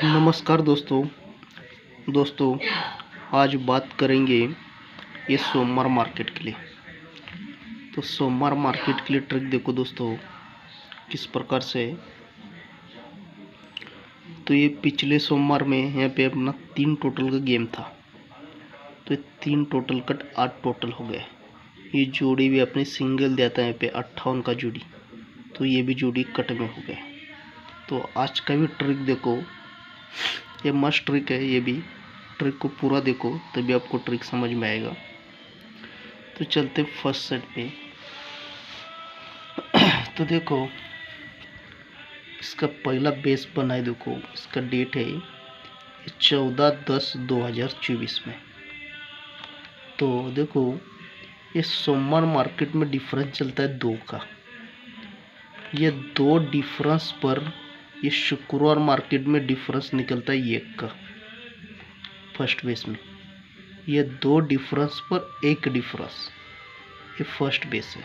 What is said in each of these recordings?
नमस्कार दोस्तों आज बात करेंगे ये सोमवार मार्केट के लिए। तो सोमवार मार्केट के लिए ट्रिक देखो दोस्तों किस प्रकार से। तो ये पिछले सोमवार में यहाँ पे अपना 3 टोटल का गेम था, तो ये 3 टोटल कट 8 टोटल हो गए। ये जोड़ी भी अपने सिंगल देता है यहाँ पे 58 का जोड़ी, तो ये भी जोड़ी कट में हो गए। तो आज का भी ट्रिक देखो, ये मस्त ट्रिक है। ये भी ट्रिक को पूरा देखो तभी आपको ट्रिक समझ में आएगा। तो चलते फर्स्ट सेट पे। तो देखो इसका पहला बेस बना है, देखो इसका डेट है 14/10/2024 में। तो देखो ये सोमवार मार्केट में डिफरेंस चलता है 2 का। ये 2 डिफरेंस पर ये शुक्रवार मार्केट में डिफरेंस निकलता है 1 का। फर्स्ट बेस में ये 2 डिफरेंस पर 1 डिफरेंस, ये फर्स्ट बेस है।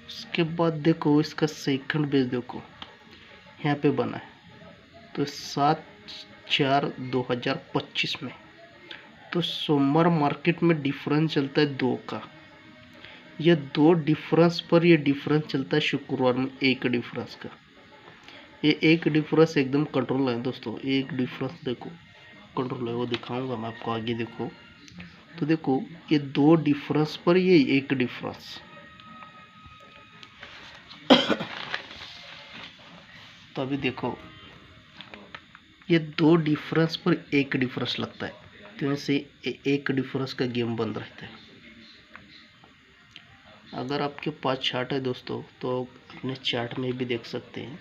उसके बाद देखो इसका सेकंड बेस देखो यहाँ पे बना है, तो 7/4/2025 में। तो सोमवार मार्केट में डिफरेंस चलता है 2 का। ये 2 डिफरेंस पर ये डिफरेंस चलता है शुक्रवार में 1 डिफरेंस का। ये 1 डिफरेंस एकदम कंट्रोल है दोस्तों। एक डिफरेंस देखो कंट्रोल है, वो दिखाऊंगा मैं आपको आगे। देखो तो देखो ये 2 डिफरेंस पर ये 1 डिफरेंस। तो अभी देखो ये 2 डिफरेंस पर 1 डिफरेंस लगता है, तो ऐसे 1 डिफरेंस का गेम बंद रहता है। अगर आपके पास चार्ट है दोस्तों तो अपने चार्ट में भी देख सकते हैं।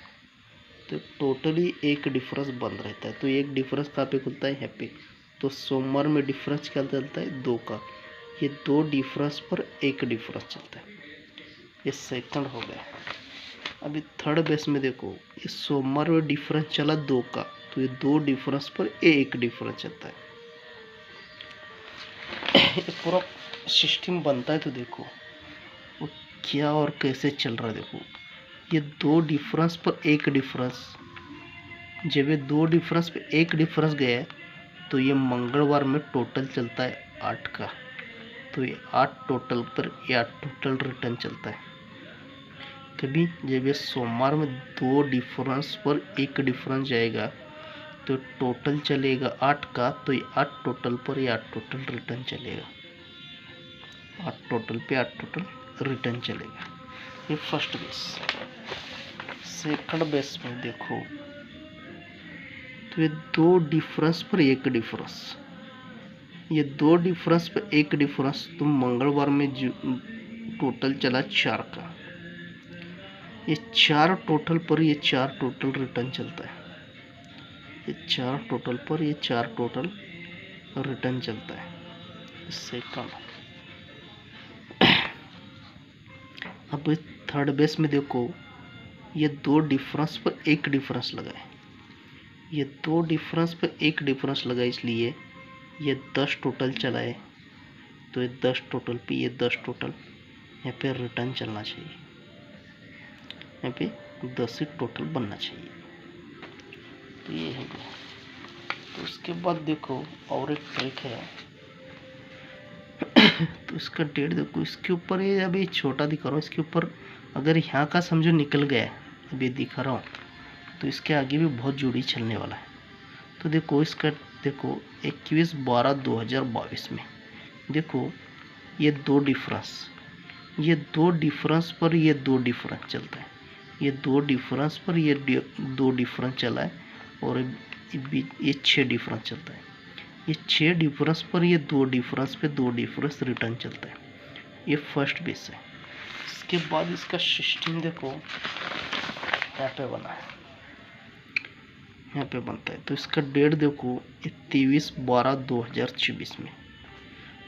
तो टोटली 1 डिफरेंस बंद रहता है। तो 1 डिफरेंस कहाँ पे खुलता है? यहाँ पे। तो सोमवार में डिफरेंस क्या चलता है? 2 का। ये 2 डिफरेंस पर 1 डिफरेंस चलता है। ये सेकंड हो गया। अभी थर्ड बेस में देखो, ये सोमवार में डिफरेंस चला 2 का, तो ये 2 डिफरेंस पर 1 डिफरेंस चलता है। ये पूरा सिस्टम बनता है। तो देखो वो क्या और कैसे चल रहा है। देखो ये 2 डिफरेंस पर 1 डिफरेंस, जब ये 2 डिफरेंस पे 1 डिफरेंस गया है तो ये मंगलवार में टोटल चलता है 8 का। तो ये 8 टोटल पर ये 8 टोटल रिटर्न चलता है। कभी जब ये सोमवार में 2 डिफरेंस पर 1 डिफरेंस जाएगा तो टोटल चलेगा 8 का। तो ये 8 टोटल पर ये 8 टोटल रिटर्न चलेगा। 8 टोटल पे 8 टोटल रिटर्न चलेगा। ये फर्स्ट बेस। सेकंड बेस में देखो तो ये 2 डिफरेंस पर 1 डिफरेंस, ये 2 डिफरेंस पर 1 डिफरेंस। तो मंगलवार में टोटल चला 4 का। ये 4 टोटल पर ये 4 टोटल रिटर्न चलता है। ये 4 टोटल पर ये 4 टोटल रिटर्न चलता है। इससे कम। अब थर्ड बेस में देखो ये 2 डिफरेंस पर 1 डिफरेंस लगा है। ये 2 डिफरेंस पर 1 डिफरेंस लगा, इसलिए ये 10 टोटल चला है। तो ये 10 टोटल पे ये 10 टोटल यहाँ पे रिटर्न चलना चाहिए। यहाँ पे 10 ही टोटल बनना चाहिए। तो ये है। तो उसके बाद देखो और एक ट्रिक है। तो इसका डेट देखो, इसके ऊपर ये अभी छोटा दिखा रहा हूँ। इसके ऊपर अगर यहाँ का समझो निकल गया, अभी दिखा रहा हूँ, तो इसके आगे भी बहुत जोड़ी चलने वाला है। तो देखो इसका देखो 21/12/2022 में देखो ये 2 डिफरेंस, ये 2 डिफरेंस पर ये 2 डिफरेंस चलता है। ये 2 डिफरेंस पर ये 2 डिफरेंस चला है, और ये 6 डिफरेंस चलता है। ये 6 डिफरेंस पर ये 2 डिफरेंस पे 2 डिफरेंस रिटर्न चलता है। ये फर्स्ट बेस है। इसके बाद इसका सिस्टम देखो यहाँ पे बना है, यहाँ पे बनता है। तो इसका डेट देखो 23/12/2024 में।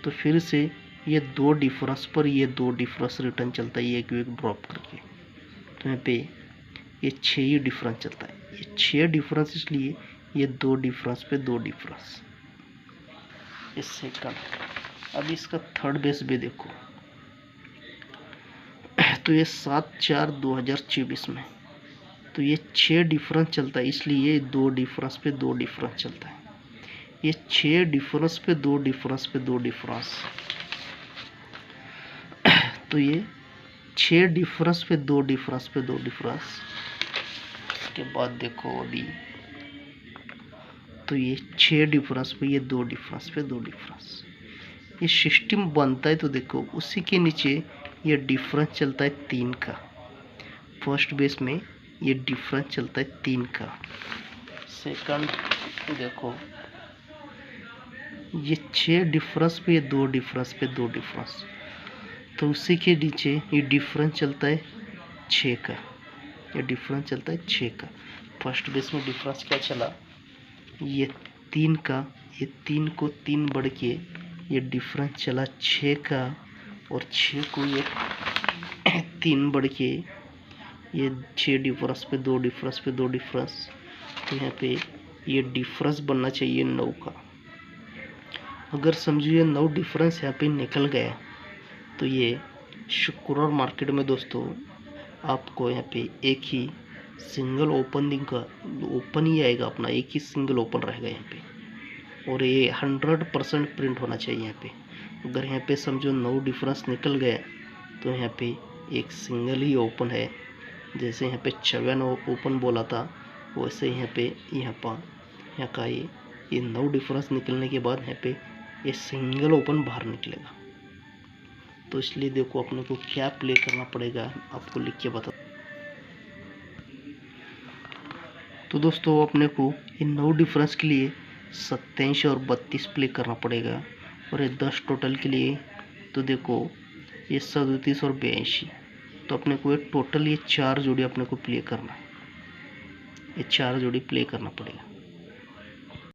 तो फिर से ये 2 डिफरेंस पर ये 2 डिफरेंस रिटर्न चलता है, एक ड्रॉप करके। तो यहाँ पे ये 6 ही डिफरेंस चलता है। ये 6 डिफरेंस, इसलिए ये 2 डिफरेंस पे 2 डिफरेंस। ये सेकंड। अब इसका थर्ड बेस भी देखो, तो ये 7/4/2024 में। तो ये 6 डिफरेंस चलता है, इसलिए 2 डिफरेंस पे 2 डिफरेंस चलता है। ये 6 डिफरेंस पे 2 डिफरेंस पे 2 डिफरेंस, तो ये 6 डिफरेंस पे 2 डिफरेंस पे 2 डिफरेंस। उसके बाद देखो अभी, तो ये 6 डिफरेंस पे ये 2 डिफरेंस पे 2 डिफरेंस, ये सिस्टम बनता है। तो देखो उसी के नीचे ये डिफरेंस चलता है 3 का। फर्स्ट बेस में ये डिफरेंस चलता है 3 का। सेकंड देखो ये 6 डिफरेंस पे ये 2 डिफरेंस पे 2 डिफरेंस, तो उसी के नीचे ये डिफरेंस चलता है 6 का। ये डिफरेंस चलता है 6 का। फर्स्ट बेस में डिफरेंस क्या चला, ये 3 का, ये 3 को 3 बढ़ के ये डिफरेंस चला 6 का, और 6 को ये 3 बढ़ के ये 6 डिफरेंस पे 2 डिफरेंस पे 2 डिफरेंस, तो यहाँ पे ये डिफरेंस बनना चाहिए 9 का। अगर समझो ये 9 डिफरेंस यहाँ पे निकल गया, तो ये शुक्रवार मार्केट में दोस्तों आपको यहाँ पे एक ही सिंगल ओपनिंग का ओपन ही आएगा, अपना एक ही सिंगल ओपन रहेगा यहाँ पे, और ये 100% प्रिंट होना चाहिए यहाँ पे। अगर यहाँ पे समझो 9 डिफरेंस निकल गया, तो यहाँ पे एक सिंगल ही ओपन है। जैसे यहाँ पे 7 ओपन बोला था, वैसे यहाँ का ये 9 डिफरेंस निकलने के बाद यहाँ पे ये सिंगल ओपन बाहर निकलेगा। तो इसलिए देखो अपने को क्या प्ले करना पड़ेगा, आपको लिख के बता। तो दोस्तों अपने को ये 9 डिफरेंस के लिए 27 और 32 प्ले करना पड़ेगा, और ये 10 टोटल के लिए तो देखो ये 37 और 82। तो अपने को ये टोटल ये 4 जोड़ी अपने को प्ले करना है, ये 4 जोड़ी प्ले करना पड़ेगा।